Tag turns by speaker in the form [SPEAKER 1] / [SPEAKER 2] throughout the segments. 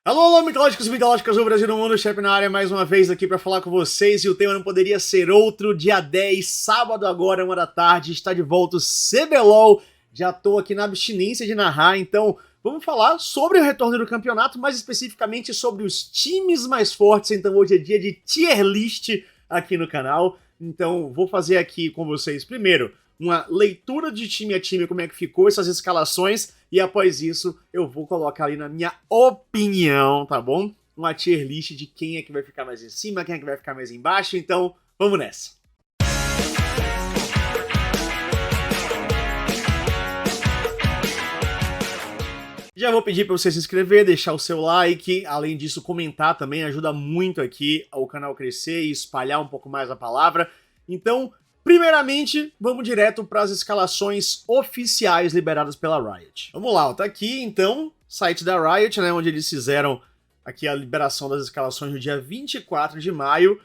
[SPEAKER 1] Alô, alô, mitológicos e mitológicas do Brasil do mundo, Chefe na área mais uma vez aqui para falar com vocês, e o tema não poderia ser outro. Dia 10, sábado agora, 1 da tarde, está de volta o CBLOL. Já tô aqui na abstinência de narrar, então vamos falar sobre o retorno do campeonato, mais especificamente sobre os times mais fortes. Então hoje é dia de tier list aqui no canal, então vou fazer aqui com vocês primeiro uma leitura de time a time, como é que ficou essas escalações, e após isso eu vou colocar ali na minha opinião, tá bom? Uma tier list de quem é que vai ficar mais em cima, quem é que vai ficar mais embaixo, então vamos nessa. Já vou pedir para você se inscrever, deixar o seu like, além disso comentar também, ajuda muito aqui o canal crescer e espalhar um pouco mais a palavra. Então, primeiramente, vamos direto para as escalações oficiais liberadas pela Riot. Vamos lá, tá aqui então, site da Riot, né, onde eles fizeram aqui a liberação das escalações no dia 24 de maio,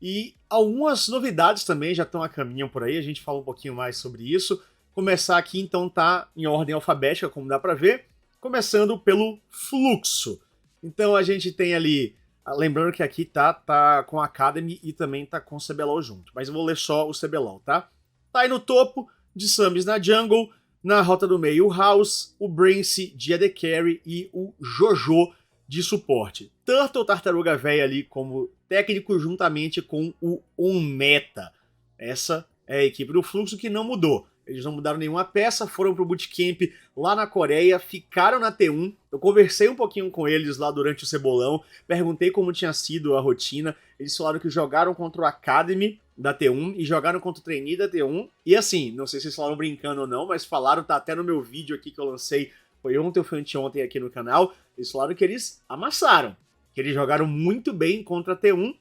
[SPEAKER 1] e algumas novidades também já estão a caminho por aí, a gente fala um pouquinho mais sobre isso. Começar aqui então tá em ordem alfabética, como dá para ver, começando pelo fluxo. Então a gente tem ali, lembrando que aqui tá com a Academy e também tá com o CBLOL junto, mas eu vou ler só o CBLOL, tá? Tá aí no topo, de Samis na jungle, na rota do meio o House, o Brance de AD Carry e o Jojo de suporte. Turtle Tartaruga Véia ali como técnico juntamente com o Onmeta. Essa é a equipe do fluxo que não mudou. Eles não mudaram nenhuma peça, foram pro bootcamp lá na Coreia, ficaram na T1. Eu conversei um pouquinho com eles lá durante o Cebolão, perguntei como tinha sido a rotina. Eles falaram que jogaram contra o Academy da T1 e jogaram contra o Trainee da T1. E assim, não sei se vocês falaram brincando ou não, mas falaram, tá até no meu vídeo aqui que eu lancei, foi ontem ou foi anteontem aqui no canal, eles falaram que eles amassaram, que eles jogaram muito bem contra a T1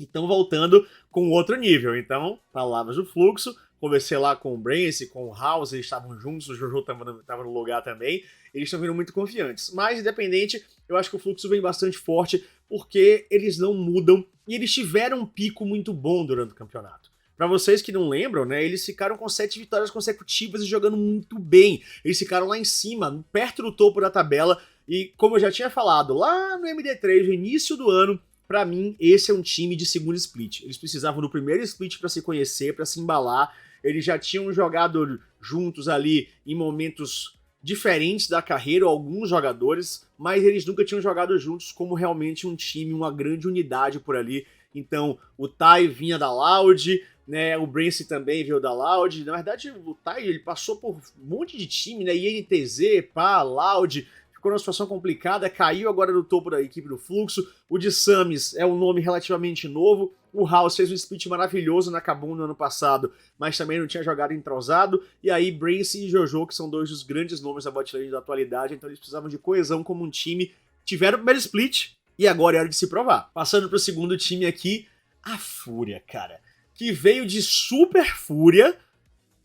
[SPEAKER 1] e estão voltando com outro nível. Então, palavras do fluxo. Conversei lá com o Brance, com o House, eles estavam juntos, o Jojo tava no lugar também, eles estão vindo muito confiantes. Mas, independente, eu acho que o fluxo vem bastante forte, porque eles não mudam, e eles tiveram um pico muito bom durante o campeonato. Pra vocês que não lembram, né, eles ficaram com 7 vitórias consecutivas e jogando muito bem. Eles ficaram lá em cima, perto do topo da tabela, e como eu já tinha falado, lá no MD3, no início do ano, pra mim, esse é um time de segundo split. Eles precisavam do primeiro split pra se conhecer, pra se embalar. Eles já tinham jogado juntos ali em momentos diferentes da carreira, alguns jogadores, mas eles nunca tinham jogado juntos como realmente um time, uma grande unidade por ali. Então, o Tai vinha da Loud, né, o Brance também veio da Loud. Na verdade, o Tai ele passou por um monte de time, né, INTZ, PA, Loud, ficou numa situação complicada, caiu agora no topo da equipe do Fluxo. O de Samis é um nome relativamente novo. O House fez um split maravilhoso na Kabum no ano passado, mas também não tinha jogado entrosado. E aí Brance e Jojo, que são dois dos grandes nomes da botlane da atualidade, então eles precisavam de coesão como um time. Tiveram o primeiro split e agora é hora de se provar. Passando pro segundo time aqui, a Fúria, cara, que veio de Super Fúria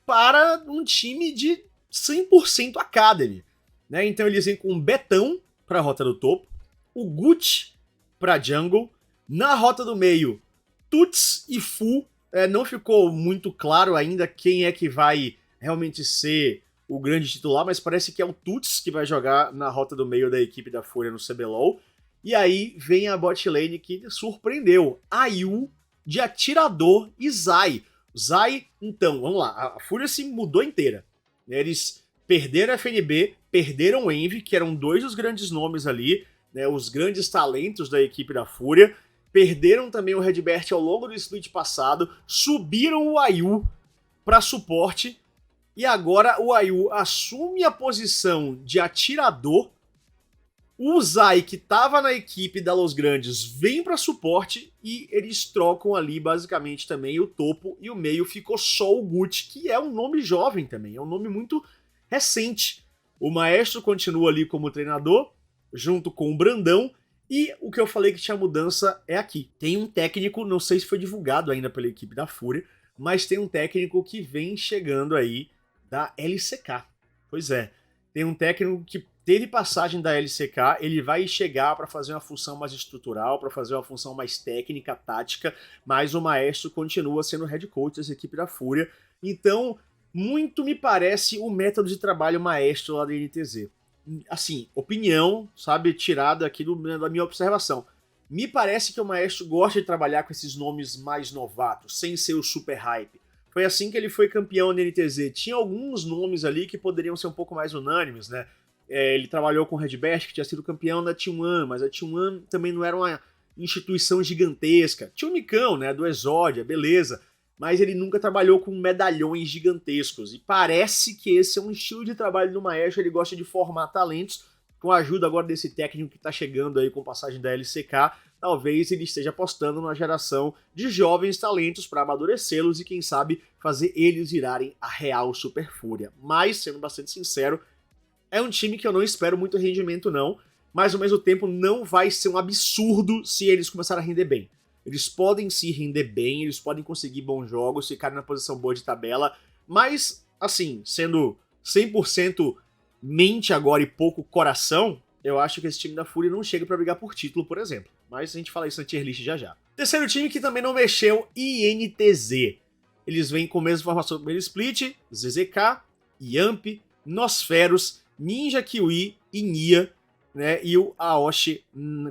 [SPEAKER 1] para um time de 100% Academy. Né? Então eles vêm com o Betão para a rota do topo, o Gucci para jungle, na rota do meio, Tuts e Fu. Não ficou muito claro ainda quem é que vai realmente ser o grande titular, mas parece que é o Tuts que vai jogar na rota do meio da equipe da Fúria no CBLOL. E aí vem a bot lane que surpreendeu, Ayu de atirador e Zai. Zai, então, vamos lá, a Fúria se mudou inteira. Eles perderam a FNB, perderam o Envy, que eram dois dos grandes nomes ali, né, os grandes talentos da equipe da Fúria. Perderam também o Redbert ao longo do split passado, subiram o Ayu para suporte, e agora o Ayu assume a posição de atirador. O Zai, que estava na equipe da Los Grandes, vem para suporte e eles trocam ali basicamente também o topo e o meio. Ficou só o Gucci, que é um nome jovem também, é um nome muito recente. O Maestro continua ali como treinador, junto com o Brandão, e o que eu falei que tinha mudança é aqui. Tem um técnico, não sei se foi divulgado ainda pela equipe da Fúria, mas tem um técnico que vem chegando aí da LCK. Pois é, tem um técnico que teve passagem da LCK, ele vai chegar para fazer uma função mais estrutural, para fazer uma função mais técnica, tática, mas o Maestro continua sendo o head coach dessa equipe da Fúria. Então, muito me parece o método de trabalho Maestro lá da NTZ. assim, opinião, sabe, tirada aqui da minha observação. Me parece que o Maestro gosta de trabalhar com esses nomes mais novatos, sem ser o super hype. Foi assim que ele foi campeão na NTZ. Tinha alguns nomes ali que poderiam ser um pouco mais unânimes, né? Ele trabalhou com o Redbert, que tinha sido campeão da T1, mas a T1 também não era uma instituição gigantesca. Tinha o Micão, né, do Exódia, beleza. Mas ele nunca trabalhou com medalhões gigantescos. E parece que esse é um estilo de trabalho do Maestro, ele gosta de formar talentos, com a ajuda agora desse técnico que está chegando aí com passagem da LCK, talvez ele esteja apostando numa geração de jovens talentos para amadurecê-los e quem sabe fazer eles virarem a real Super Fúria. Mas, sendo bastante sincero, é um time que eu não espero muito rendimento não, mas ao mesmo tempo não vai ser um absurdo se eles começarem a render bem. Eles podem se render bem, eles podem conseguir bons jogos, ficarem na posição boa de tabela, mas, assim, sendo 100% mente agora e pouco coração, eu acho que esse time da Fúria não chega pra brigar por título, por exemplo. Mas a gente fala isso na tier list já já. Terceiro time que também não mexeu, INTZ. Eles vêm com a mesma formação do primeiro split, ZZK, Yamp, Nosferos, Ninja Kiwi e Nia, né? E o Aoshi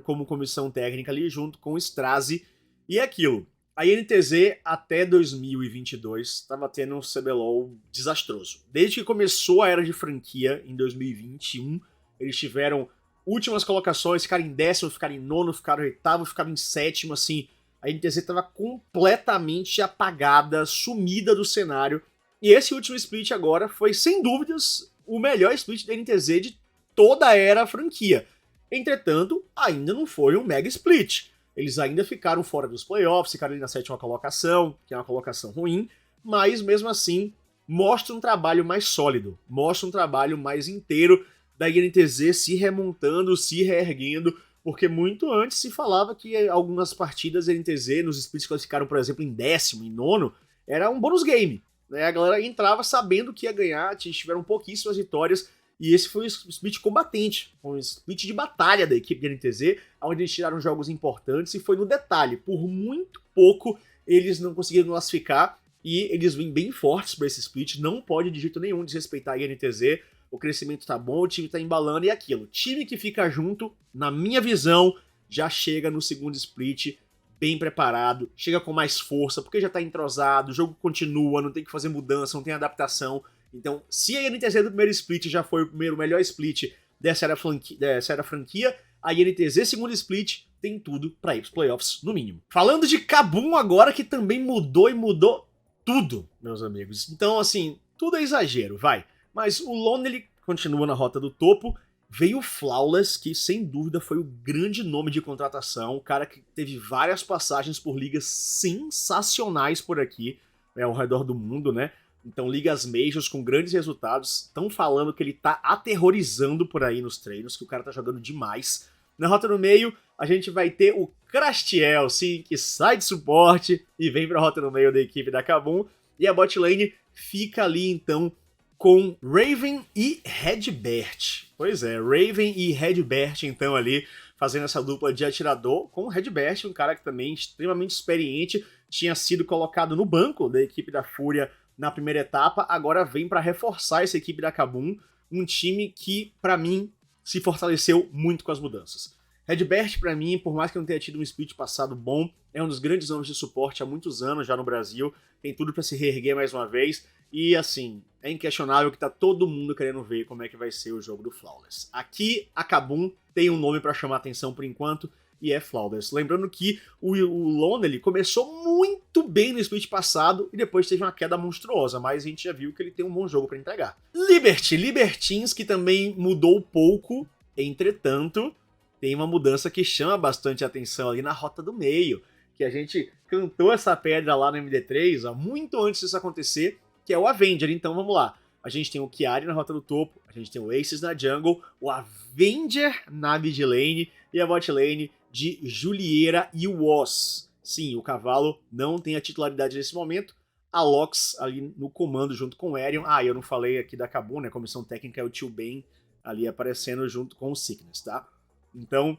[SPEAKER 1] como comissão técnica ali, junto com o Strazi. E é aquilo. A INTZ até 2022 estava tendo um CBLOL desastroso. Desde que começou a era de franquia, em 2021, eles tiveram últimas colocações, ficaram em 10º, ficaram em 9º, ficaram em 8º, ficaram em 7º, assim. A INTZ estava completamente apagada, sumida do cenário. E esse último split agora foi, sem dúvidas, o melhor split da INTZ de toda a era franquia. Entretanto, ainda não foi um mega split. Eles ainda ficaram fora dos playoffs, ficaram ali na 7ª colocação, que é uma colocação ruim, mas mesmo assim mostra um trabalho mais sólido, mostra um trabalho mais inteiro da INTZ se remontando, se reerguendo, porque muito antes se falava que algumas partidas da INTZ, nos splits que elas ficaram, por exemplo, em 10º, em 9º, era um bônus game. Né? A galera entrava sabendo que ia ganhar, tiveram pouquíssimas vitórias, e esse foi um split combatente, um split de batalha da equipe da NTZ, onde eles tiraram jogos importantes e foi no detalhe. Por muito pouco eles não conseguiram classificar e eles vêm bem fortes para esse split. Não pode de jeito nenhum desrespeitar a NTZ. O crescimento tá bom, o time tá embalando e aquilo. Time que fica junto, na minha visão, já chega no segundo split bem preparado, chega com mais força, porque já tá entrosado, o jogo continua, não tem que fazer mudança, não tem adaptação. Então, se a INTZ do primeiro split já foi o melhor split dessa era franquia, a INTZ segundo split tem tudo pra ir pros playoffs, no mínimo. Falando de KAB1 agora, que também mudou e mudou tudo, meus amigos. Então, assim, tudo é exagero, vai. Mas o Lonely continua na rota do topo. Veio o Flawless, que sem dúvida foi o grande nome de contratação, o cara que teve várias passagens por ligas sensacionais por aqui, ao redor do mundo, né? Então, ligas majors com grandes resultados. Estão falando que ele tá aterrorizando por aí nos treinos, que o cara tá jogando demais. Na rota no meio, a gente vai ter o Crastiel, sim, que sai de suporte e vem pra rota no meio da equipe da KAB1. E a bot lane fica ali, então, com Raven e Redbert. Pois é, Raven e Redbert, então, ali, fazendo essa dupla de atirador, com o Redbert, um cara que também é extremamente experiente, tinha sido colocado no banco da equipe da Fúria na primeira etapa, agora vem para reforçar essa equipe da KAB1, um time que, para mim, se fortaleceu muito com as mudanças. Redbert, para mim, por mais que não tenha tido um split passado bom, é um dos grandes nomes de suporte há muitos anos já no Brasil, tem tudo para se reerguer mais uma vez, e assim, é inquestionável que tá todo mundo querendo ver como é que vai ser o jogo do Flawless. Aqui, a KAB1 tem um nome para chamar atenção por enquanto, e é Flawless. Lembrando que o Lonely começou muito bem no split passado e depois teve uma queda monstruosa, mas a gente já viu que ele tem um bom jogo para entregar. Libertines, que também mudou pouco, entretanto, tem uma mudança que chama bastante atenção ali na rota do meio, que a gente cantou essa pedra lá no MD3 ó, muito antes disso acontecer, que é o Avenger. Então vamos lá. A gente tem o Chiari na rota do topo, a gente tem o Aces na jungle, o Avenger na mid lane e a bot lane de Julieira e o Woz. Sim, o cavalo não tem a titularidade nesse momento. A Lox ali no comando junto com o Aerion. Ah, eu não falei aqui da KAB1, né? A comissão técnica é o Tio Ben ali aparecendo junto com o Sickness, tá? Então,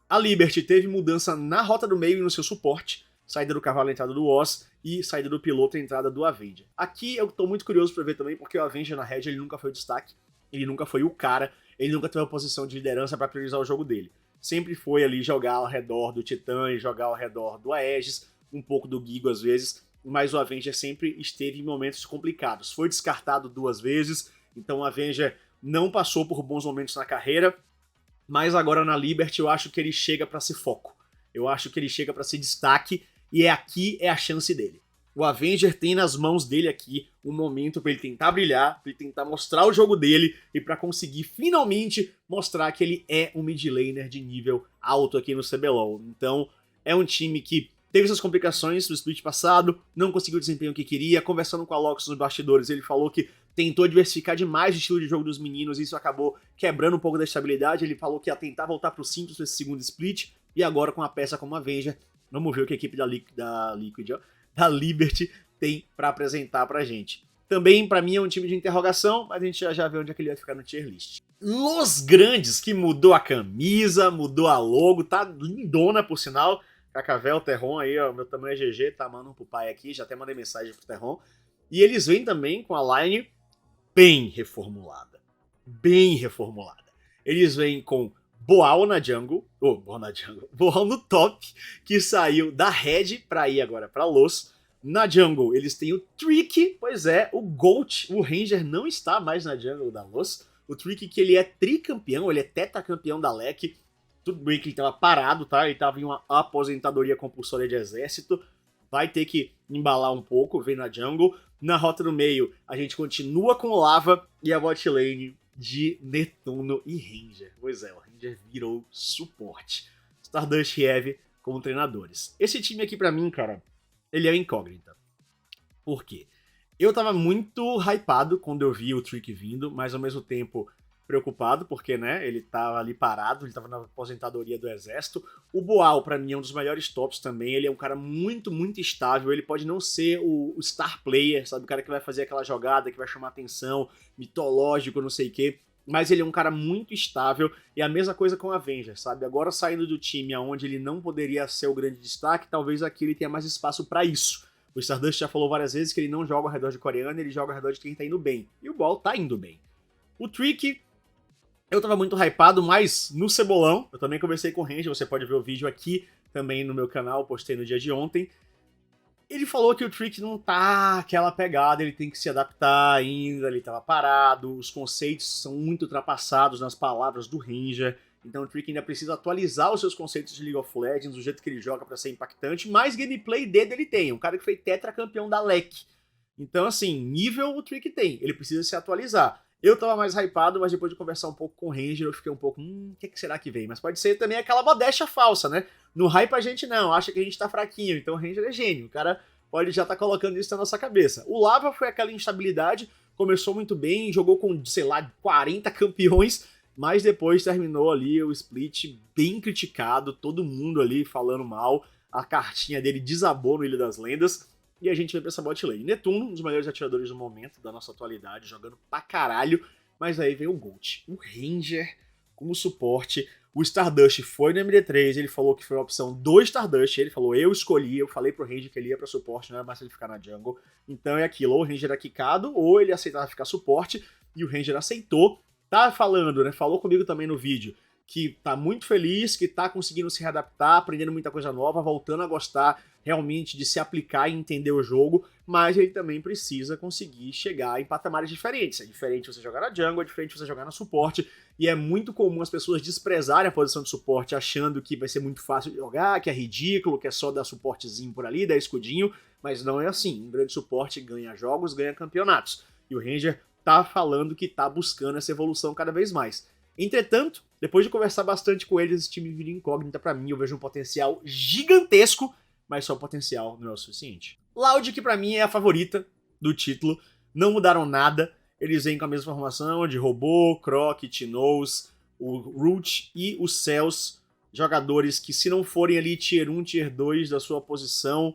[SPEAKER 1] a Liberty teve mudança na rota do meio e no seu suporte. Saída do cavalo, entrada do Woz e saída do piloto, entrada do Avenger. Aqui eu tô muito curioso pra ver também, porque o Avenger na Red ele nunca foi o destaque. ele nunca foi o cara, ele nunca teve uma posição de liderança para priorizar o jogo dele. Sempre foi ali jogar ao redor do Titã e jogar ao redor do Aegis, um pouco do Gigo às vezes, mas o Avenger sempre esteve em momentos complicados. Foi descartado 2 vezes, então o Avenger não passou por bons momentos na carreira, mas agora na Liberty eu acho que ele chega para ser foco. Eu acho que ele chega para ser destaque, e aqui é a chance dele. O Avenger tem nas mãos dele aqui um momento para ele tentar brilhar, para ele tentar mostrar o jogo dele e para conseguir finalmente mostrar que ele é um mid laner de nível alto aqui no CBLOL. Então é um time que teve suas complicações no split passado, não conseguiu o desempenho que queria. Conversando com a Lox nos bastidores, ele falou que tentou diversificar demais o estilo de jogo dos meninos, e isso acabou quebrando um pouco da estabilidade. Ele falou que ia tentar voltar pro simples nesse segundo split, e agora com uma peça como a Avenger, vamos ver o que a equipe da Liberty tem pra apresentar pra gente. Também, pra mim, é um time de interrogação, mas a gente já vê onde é que ele vai ficar no tier list. Los Grandes, que mudou a camisa, mudou a logo, tá lindona por sinal. Cacavel, Terron aí, ó, meu tamanho é GG, tá mandando pro pai aqui, já até mandei mensagem pro Terron. E eles vêm também com a line bem reformulada. Bem reformulada. Eles vêm com Boal na jungle, Boal no top, que saiu da Red pra ir agora pra Los. Na jungle eles têm o Trick, pois é, o Gold, o Ranger não está mais na jungle da Los. O Trick que ele é tricampeão, ele é tetracampeão da LEC. Tudo bem que ele tava parado, tá? Ele tava em uma aposentadoria compulsória de exército. Vai ter que embalar um pouco, vem na jungle. Na rota do meio, a gente continua com Lava e a bot lane de Netuno e Ranger. Pois é, o Ranger virou suporte. Stardust e Heavy como treinadores. Esse time aqui pra mim, cara, ele é incógnita. Por quê? Eu tava muito hypado quando eu vi o Trick vindo, mas ao mesmo tempo preocupado, porque, né, ele tava ali parado, ele tava na aposentadoria do exército. O Boal, pra mim, é um dos melhores tops também, ele é um cara muito, muito estável, ele pode não ser o star player, sabe, o cara que vai fazer aquela jogada, que vai chamar atenção, mitológico, não sei o quê, mas ele é um cara muito estável, e a mesma coisa com o Avenger, sabe, agora saindo do time onde ele não poderia ser o grande destaque, talvez aqui ele tenha mais espaço pra isso. O Stardust já falou várias vezes que ele não joga ao redor de coreano, ele joga ao redor de quem tá indo bem, e o Boal tá indo bem. O Trick, eu tava muito hypado, mas no Cebolão, eu também conversei com o Ranger, você pode ver o vídeo aqui também no meu canal, postei no dia de ontem. Ele falou que o Trick não tá aquela pegada, ele tem que se adaptar ainda, ele tava parado, os conceitos são muito ultrapassados nas palavras do Ranger, então o Trick ainda precisa atualizar os seus conceitos de League of Legends, o jeito que ele joga pra ser impactante, mas gameplay dele ele tem, um cara que foi tetracampeão da LEC. Então assim, nível o Trick tem, ele precisa se atualizar. Eu tava mais hypado, mas depois de conversar um pouco com o Ranger, eu fiquei um pouco, o que será que vem? Mas pode ser também aquela modéstia falsa, né? No hype a gente não, acha que a gente tá fraquinho, então o Ranger é gênio, o cara pode já tá colocando isso na nossa cabeça. O Lava foi aquela instabilidade, começou muito bem, jogou com, sei lá, 40 campeões, mas depois terminou ali o split bem criticado, todo mundo ali falando mal, a cartinha dele desabou no Ilha das Lendas, e a gente vai pra essa bot lane. Netuno, um dos melhores atiradores do momento, da nossa atualidade, jogando pra caralho. Mas aí vem o Gold. O Ranger como suporte. O Stardust foi no MD3, ele falou que foi a opção do Stardust. Ele falou, eu escolhi, eu falei pro Ranger que ele ia pra suporte, não era mais ele ficar na jungle. Então é aquilo, ou o Ranger era quicado, ou ele aceitava ficar suporte. E o Ranger aceitou. Tá falando, né? Falou comigo também no vídeo que tá muito feliz, que tá conseguindo se readaptar, aprendendo muita coisa nova, voltando a gostar realmente de se aplicar e entender o jogo, mas ele também precisa conseguir chegar em patamares diferentes. É diferente você jogar na jungle, é diferente você jogar no suporte, e é muito comum as pessoas desprezarem a posição de suporte achando que vai ser muito fácil de jogar, que é ridículo, que é só dar suportezinho por ali, dar escudinho, mas não é assim. Um grande suporte ganha jogos, ganha campeonatos. E o Ranger tá falando que tá buscando essa evolução cada vez mais. Entretanto, depois de conversar bastante com eles, esse time vira incógnita pra mim, eu vejo um potencial gigantesco, mas só o potencial não é o suficiente. Loud, que pra mim é a favorita do título, não mudaram nada, eles vêm com a mesma formação de Robô, Croc, T-Nose, o Root e o Cells, jogadores que se não forem ali tier 1, tier 2 da sua posição,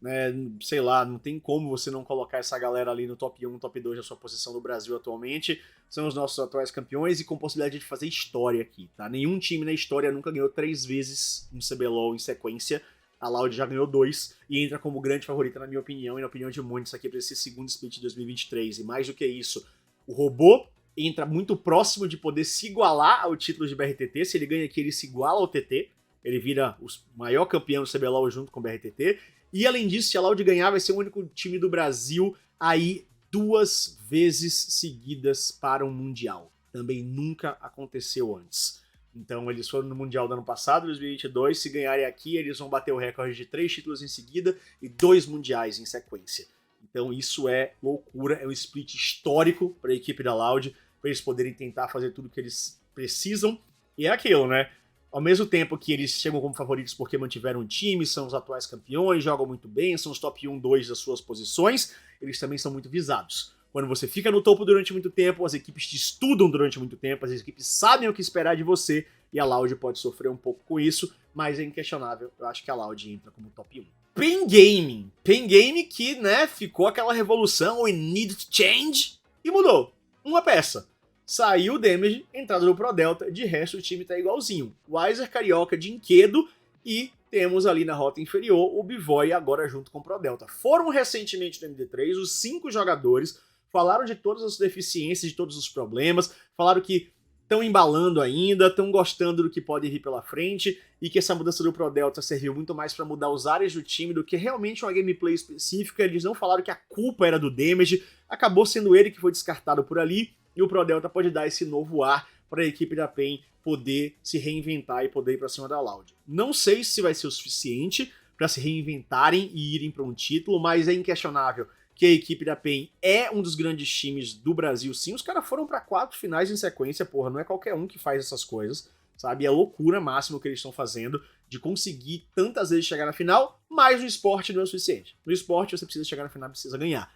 [SPEAKER 1] né, sei lá, não tem como você não colocar essa galera ali no top 1, top 2 da sua posição no Brasil atualmente. São os nossos atuais campeões e com possibilidade de fazer história aqui, tá? Nenhum time na história nunca ganhou 3 vezes um CBLOL em sequência. A Loud já ganhou 2 e entra como grande favorita na minha opinião e na opinião de muitos aqui para esse segundo split de 2023. E mais do que isso, o Robô entra muito próximo de poder se igualar ao título de BRTT. Se ele ganha aqui, ele se iguala ao TT. Ele vira o maior campeão do CBLOL junto com o BRTT. E além disso, se a Loud ganhar, vai ser o único time do Brasil aí 2 vezes seguidas para um Mundial. Também nunca aconteceu antes. Então eles foram no Mundial do ano passado, 2022. Se ganharem aqui, eles vão bater o recorde de 3 títulos em seguida e 2 Mundiais em sequência. Então isso é loucura, é um split histórico para a equipe da Loud, para eles poderem tentar fazer tudo que eles precisam. E é aquilo, né? Ao mesmo tempo que eles chegam como favoritos porque mantiveram o time, são os atuais campeões, jogam muito bem, são os top 1, 2 das suas posições, eles também são muito visados. Quando você fica no topo durante muito tempo, as equipes te estudam durante muito tempo, as equipes sabem o que esperar de você, e a Loud pode sofrer um pouco com isso, mas é inquestionável, eu acho que a Loud entra como top 1. Pain Gaming. Pain Gaming que, né, ficou aquela revolução, we need to change, e mudou. Uma peça. Saiu o Damage, entrada do Pro Delta, de resto o time tá igualzinho. Weiser, Carioca, Dinquedo e temos ali na rota inferior o Bivoy agora junto com o Pro Delta. Foram recentemente no MD3 os 5 jogadores, falaram de todas as deficiências, de todos os problemas, falaram que estão embalando ainda, estão gostando do que pode vir pela frente e que essa mudança do Pro Delta serviu muito mais para mudar os áreas do time do que realmente uma gameplay específica. Eles não falaram que a culpa era do Damage, acabou sendo ele que foi descartado por ali. E o Pro Delta pode dar esse novo ar para a equipe da PEN poder se reinventar e poder ir para cima da Loud. Não sei se vai ser o suficiente para se reinventarem e irem para um título, mas é inquestionável que a equipe da PEN é um dos grandes times do Brasil, sim. Os caras foram para 4 finais em sequência, porra, não é qualquer um que faz essas coisas, sabe? É loucura máxima o que eles estão fazendo de conseguir tantas vezes chegar na final, mas no esporte não é o suficiente. No esporte você precisa chegar na final, precisa ganhar.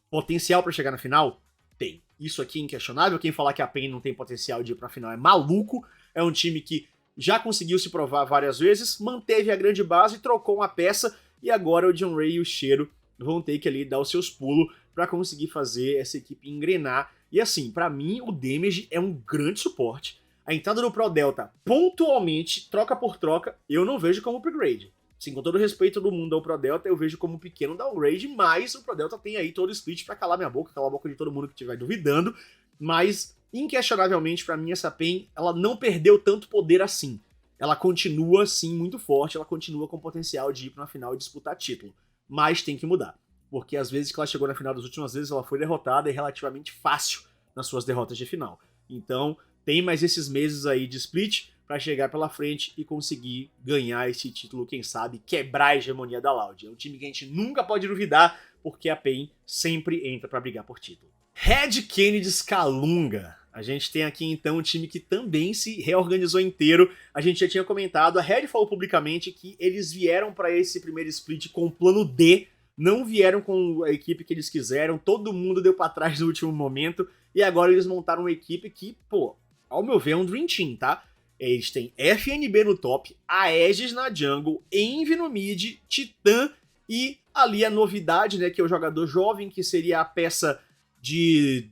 [SPEAKER 1] Potencial para chegar na final? Tem. Isso aqui é inquestionável. Quem falar que a PEN não tem potencial de ir pra final é maluco. É um time que já conseguiu se provar várias vezes, manteve a grande base, trocou uma peça e agora o John Ray e o Cheiro vão ter que ali dar os seus pulos pra conseguir fazer essa equipe engrenar. E assim, pra mim, o Damage é um grande suporte. A entrada do Pro Delta, pontualmente, troca por troca, eu não vejo como upgrade. Sim, com todo o respeito do mundo ao Pro Delta, eu vejo como um pequeno downgrade, mas o Pro Delta tem aí todo o split pra calar minha boca, calar a boca de todo mundo que estiver duvidando, mas, inquestionavelmente, pra mim, essa PEN, ela não perdeu tanto poder assim. Ela continua, sim, muito forte, ela continua com potencial de ir pra uma final e disputar título, mas tem que mudar, porque às vezes que ela chegou na final das últimas vezes, ela foi derrotada e relativamente fácil nas suas derrotas de final. Então, tem mais esses meses aí de split para chegar pela frente e conseguir ganhar esse título, quem sabe, quebrar a hegemonia da Loud. É um time que a gente nunca pode duvidar, porque a PEN sempre entra para brigar por título. Red Kennedy Scalunga. A gente tem aqui então um time que também se reorganizou inteiro. A gente já tinha comentado, a Red falou publicamente que eles vieram para esse primeiro split com o plano D, não vieram com a equipe que eles quiseram, todo mundo deu para trás no último momento, e agora eles montaram uma equipe que, pô, ao meu ver é um Dream Team, tá? Eles têm FNB no top, Aegis na jungle, Envy no mid, Titã e ali a novidade, né, que é o jogador jovem, que seria a peça de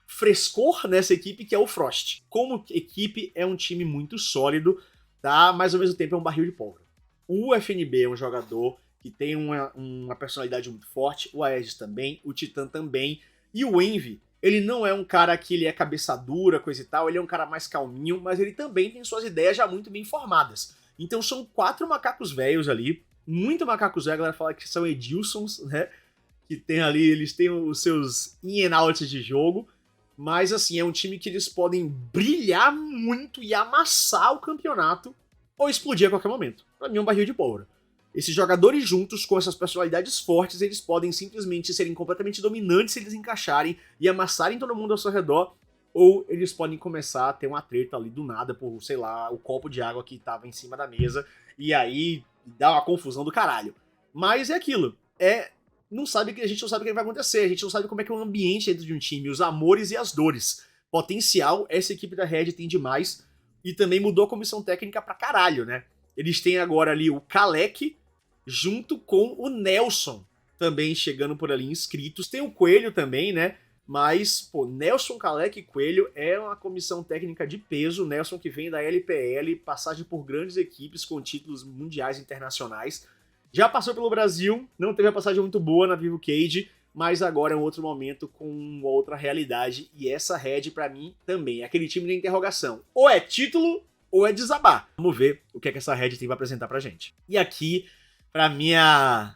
[SPEAKER 1] frescor nessa equipe, que é o Frost. Como equipe é um time muito sólido, tá? Mas ao mesmo tempo é um barril de pólvora. O FNB é um jogador que tem uma personalidade muito forte, o Aegis também, o Titã também, e o Envy, ele não é um cara que ele é cabeça dura, coisa e tal, ele é um cara mais calminho, mas ele também tem suas ideias já muito bem formadas. Então são 4 macacos velhos ali, muito macacos velhos, a galera fala que são Edilsons, né? Que tem ali, eles têm os seus in and outs de jogo, mas assim, é um time que eles podem brilhar muito e amassar o campeonato ou explodir a qualquer momento. Pra mim é um barril de pólvora. Esses jogadores juntos, com essas personalidades fortes, eles podem simplesmente serem completamente dominantes se eles encaixarem e amassarem todo mundo ao seu redor, ou eles podem começar a ter uma treta ali do nada por, sei lá, o copo de água que tava em cima da mesa, e aí dá uma confusão do caralho. Mas é aquilo, a gente não sabe o que vai acontecer, a gente não sabe como é que é o ambiente dentro de um time, os amores e as dores. Potencial, essa equipe da Red tem demais, e também mudou a comissão técnica pra caralho, né? Eles têm agora ali o Kalec, junto com o Nelson, também chegando por ali inscritos. Tem o Coelho também, né? Mas, pô, Nelson, Kalec e Coelho é uma comissão técnica de peso. Nelson que vem da LPL, passagem por grandes equipes com títulos mundiais e internacionais. Já passou pelo Brasil, não teve a passagem muito boa na Vivo Cage, mas agora é um outro momento com uma outra realidade, e essa Red pra mim também é aquele time de interrogação. Ou é título, ou é desabar. Vamos ver o que é que essa Red tem pra apresentar pra gente. E aqui, pra mim, a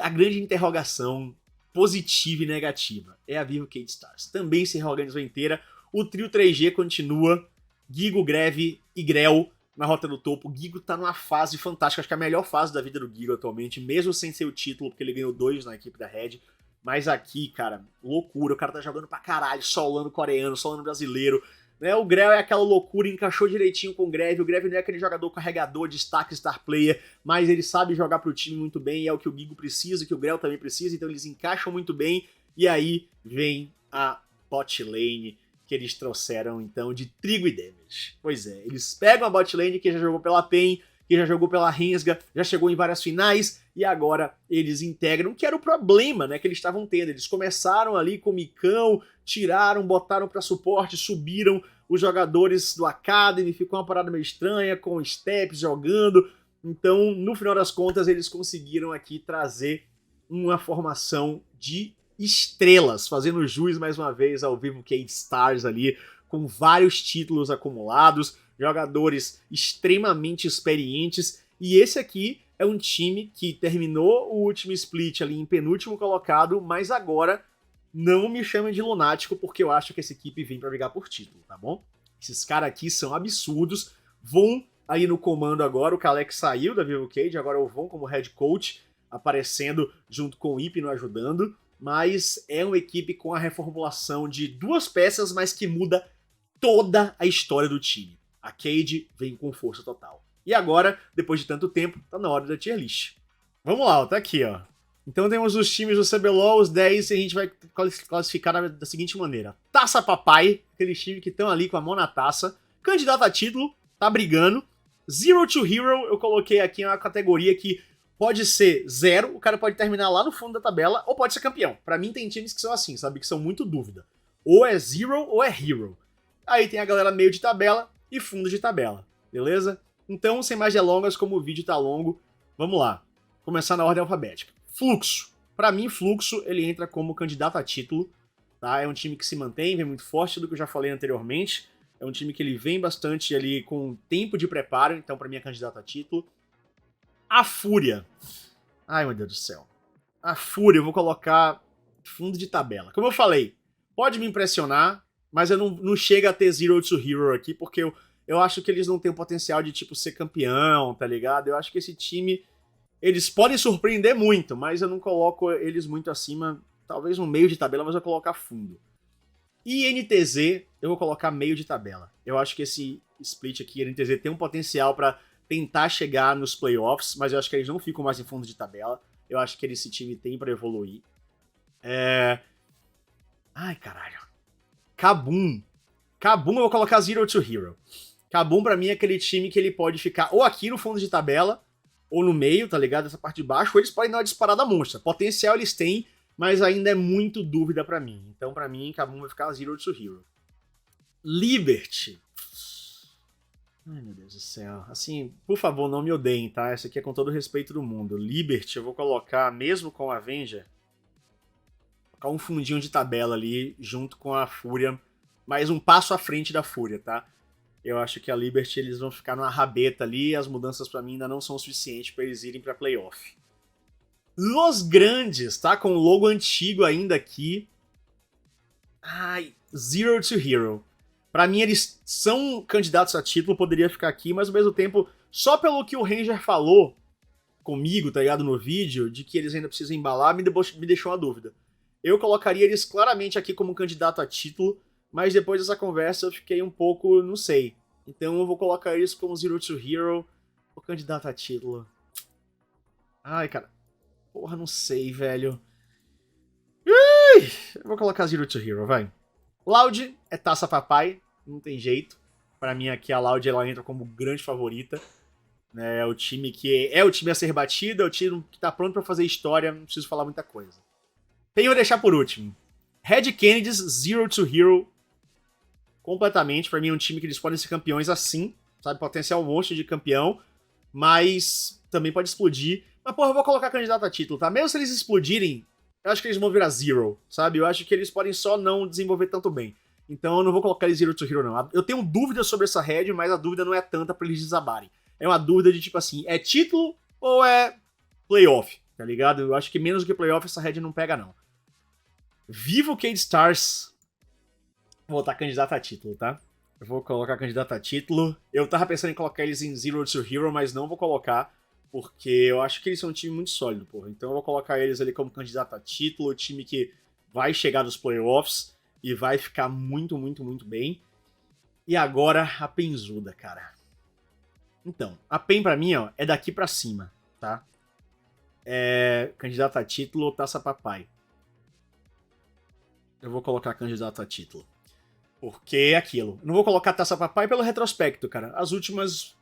[SPEAKER 1] grande interrogação positiva e negativa é a Vivo Cage Stars. Também se reorganizou inteira, o trio 3G continua, Gigo, Greve e Grell na rota do topo. O Gigo tá numa fase fantástica, acho que é a melhor fase da vida do Gigo atualmente, mesmo sem ser o título, porque ele ganhou 2 na equipe da Red. Mas aqui, cara, loucura, o cara tá jogando pra caralho, solando coreano, solando brasileiro. Né? O Grell é aquela loucura, encaixou direitinho com o Greve. O Greve não é aquele jogador carregador, destaque, star player, mas ele sabe jogar pro time muito bem, e é o que o Gigo precisa, que o Grell também precisa, então eles encaixam muito bem. E aí vem a bot lane que eles trouxeram, então, de Trigo e Damage. Pois é, eles pegam a bot lane que já jogou pela PEN, que já jogou pela Rensga, já chegou em várias finais, e agora eles integram, que era o problema, né, que eles estavam tendo. Eles começaram ali com o Micão, tiraram, botaram pra suporte, subiram os jogadores do Academy, ficou uma parada meio estranha, com o Steps jogando. Então, no final das contas, eles conseguiram aqui trazer uma formação de estrelas, fazendo jus mais uma vez ao Vivo Cage Stars ali, com vários títulos acumulados, jogadores extremamente experientes, e esse aqui é um time que terminou o último split ali em penúltimo colocado, mas agora não me chamem de lunático, porque eu acho que essa equipe vem pra brigar por título, tá bom? Esses caras aqui são absurdos, vão aí no comando agora, o Kalec saiu da Vivo Cage, agora o Von como head coach, aparecendo junto com o Hypno ajudando, mas é uma equipe com a reformulação de 2 peças, mas que muda toda a história do time. A Cade vem com força total. E agora, depois de tanto tempo, tá na hora da tier list. Vamos lá, ó, tá aqui, ó. Então temos os times do CBLOL, os 10, e a gente vai classificar da seguinte maneira. Taça Papai, aqueles times que estão ali com a mão na taça. Candidato a título, tá brigando. Zero to Hero, eu coloquei aqui uma categoria que pode ser 0, o cara pode terminar lá no fundo da tabela, ou pode ser campeão. Pra mim tem times que são assim, sabe? Que são muito dúvida. Ou é Zero ou é Hero. Aí tem a galera meio de tabela e fundo de tabela, beleza? Então, sem mais delongas, como o vídeo tá longo, vamos lá. Começar na ordem alfabética. Fluxo. Pra mim, Fluxo, ele entra como candidato a título, tá? É um time que se mantém, vem muito forte, do que eu já falei anteriormente. É um time que ele vem bastante ali com tempo de preparo, então pra mim é candidato a título. A Fúria. Ai, meu Deus do céu. A Fúria eu vou colocar fundo de tabela. Como eu falei, pode me impressionar, mas eu não chega a ter Zero to Hero aqui, porque eu acho que eles não têm o potencial de, tipo, ser campeão, tá ligado? Eu acho que esse time, eles podem surpreender muito, mas eu não coloco eles muito acima, talvez no meio de tabela, mas eu vou colocar fundo. E NTZ, eu vou colocar meio de tabela. Eu acho que esse split aqui, NTZ, tem um potencial pra tentar chegar nos playoffs, mas eu acho que eles não ficam mais em fundo de tabela. Eu acho que esse time tem pra evoluir. Ai, caralho. Kabum. Kabum eu vou colocar Zero to Hero. Kabum pra mim é aquele time que ele pode ficar ou aqui no fundo de tabela, ou no meio, tá ligado? Essa parte de baixo, ou eles podem dar uma disparada monstra. Potencial eles têm, mas ainda é muito dúvida pra mim. Então pra mim, Kabum vai ficar Zero to Hero. Liberty. Ai, meu Deus do céu. Assim, por favor, não me odeiem, tá? Essa aqui é com todo o respeito do mundo. Liberty, eu vou colocar, mesmo com a Avenger, colocar um fundinho de tabela ali, junto com a Fúria, mais um passo à frente da Fúria, tá? Eu acho que a Liberty, eles vão ficar numa rabeta ali, e as mudanças pra mim ainda não são suficientes pra eles irem pra playoff. Los Grandes, tá? Com o logo antigo ainda aqui. Ai, Zero to Hero. Pra mim, eles são candidatos a título, poderia ficar aqui, mas ao mesmo tempo, só pelo que o Ranger falou comigo, tá ligado, no vídeo, de que eles ainda precisam embalar, me deixou uma dúvida. Eu colocaria eles claramente aqui como candidato a título, mas depois dessa conversa eu fiquei um pouco, não sei. Então eu vou colocar eles como Zero to Hero, o candidato a título. Ai, cara. Porra, não sei, velho. Eu vou colocar Zero to Hero, vai. Loud é taça papai, não tem jeito. Pra mim aqui a Loud ela entra como grande favorita. É o time que é o time a ser batido, é o time que tá pronto pra fazer história, não preciso falar muita coisa. Tenho que deixar por último. Red Kennedys, Zero to Hero. Completamente, pra mim é um time que eles podem ser campeões assim, sabe? Potencial monstro de campeão, mas também pode explodir. Mas porra, eu vou colocar candidato a título, tá? Mesmo se eles explodirem, eu acho que eles vão virar Zero, sabe? Eu acho que eles podem só não desenvolver tanto bem. Então eu não vou colocar eles Zero to Hero, não. Eu tenho dúvidas sobre essa Red, mas a dúvida não é tanta pra eles desabarem. É uma dúvida de tipo assim, é título ou é playoff, tá ligado? Eu acho que menos do que playoff essa Red não pega, não. Vivo Cade Stars. Vou botar candidato a título, tá? Eu vou colocar candidato a título. Eu tava pensando em colocar eles em Zero to Hero, mas não vou colocar, porque eu acho que eles são um time muito sólido, porra. Então eu vou colocar eles ali como candidato a título, time que vai chegar nos playoffs e vai ficar muito, muito, muito bem. E agora a Penzuda, cara. Então, a PEN pra mim, ó, é daqui pra cima, tá? É candidato a título ou Taça Papai. Eu vou colocar candidato a título. Porque é aquilo. Não vou colocar Taça Papai pelo retrospecto, cara. As últimas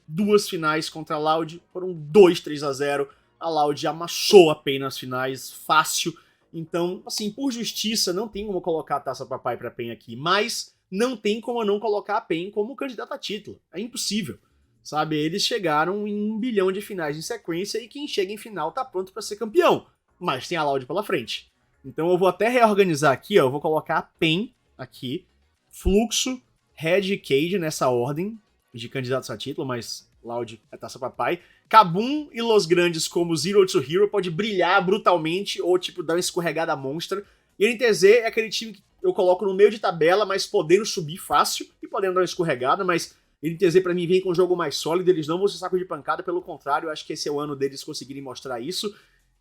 [SPEAKER 1] duas finais contra a Loud foram 2-3-0. A Loud amassou a PEN nas finais, fácil. Então, assim, por justiça, não tem como colocar a Taça Papai pra PEN aqui. Mas não tem como não colocar a PEN como candidato a título. É impossível. Sabe, eles chegaram em 1 bilhão de finais em sequência e quem chega em final tá pronto pra ser campeão. Mas tem a Loud pela frente. Então eu vou até reorganizar aqui, ó. Eu vou colocar a PEN aqui, Fluxo, Red e Cade nessa ordem de candidatos a título, mas Loud é Taça Papai. Kabum e Los Grandes como Zero to Hero pode brilhar brutalmente ou tipo dar uma escorregada monstra. E NTZ é aquele time que eu coloco no meio de tabela, mas podendo subir fácil e podendo dar uma escorregada, mas NTZ pra mim vem com um jogo mais sólido, eles não vão ser saco de pancada, pelo contrário, eu acho que esse é o ano deles conseguirem mostrar isso.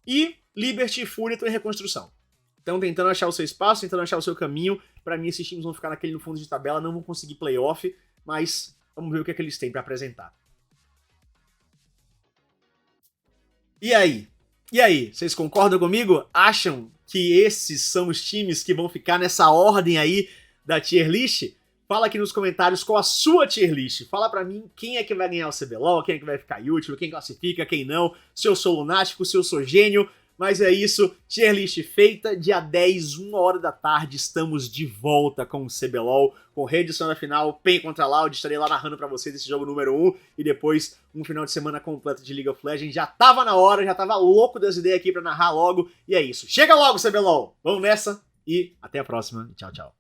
[SPEAKER 1] E Liberty e Fúria estão em reconstrução. Estão tentando achar o seu espaço, tentando achar o seu caminho. Pra mim esses times vão ficar naquele no fundo de tabela, não vão conseguir playoff, mas vamos ver o que é que eles têm pra apresentar. E aí? E aí? Vocês concordam comigo? Acham que esses são os times que vão ficar nessa ordem aí da tier list? Fala aqui nos comentários qual a sua tier list. Fala pra mim quem é que vai ganhar o CBLOL, quem é que vai ficar útil, quem classifica, quem não, se eu sou lunático, se eu sou gênio. Mas é isso, tier list feita, dia 10, 1 hora da tarde, estamos de volta com o CBLOL, com reedição da final, PEN contra Loud, estarei lá narrando pra vocês esse jogo número 1, e depois um final de semana completo de League of Legends, já tava na hora, já tava louco das ideias aqui pra narrar logo, e é isso, chega logo CBLOL, vamos nessa, e até a próxima, tchau, tchau.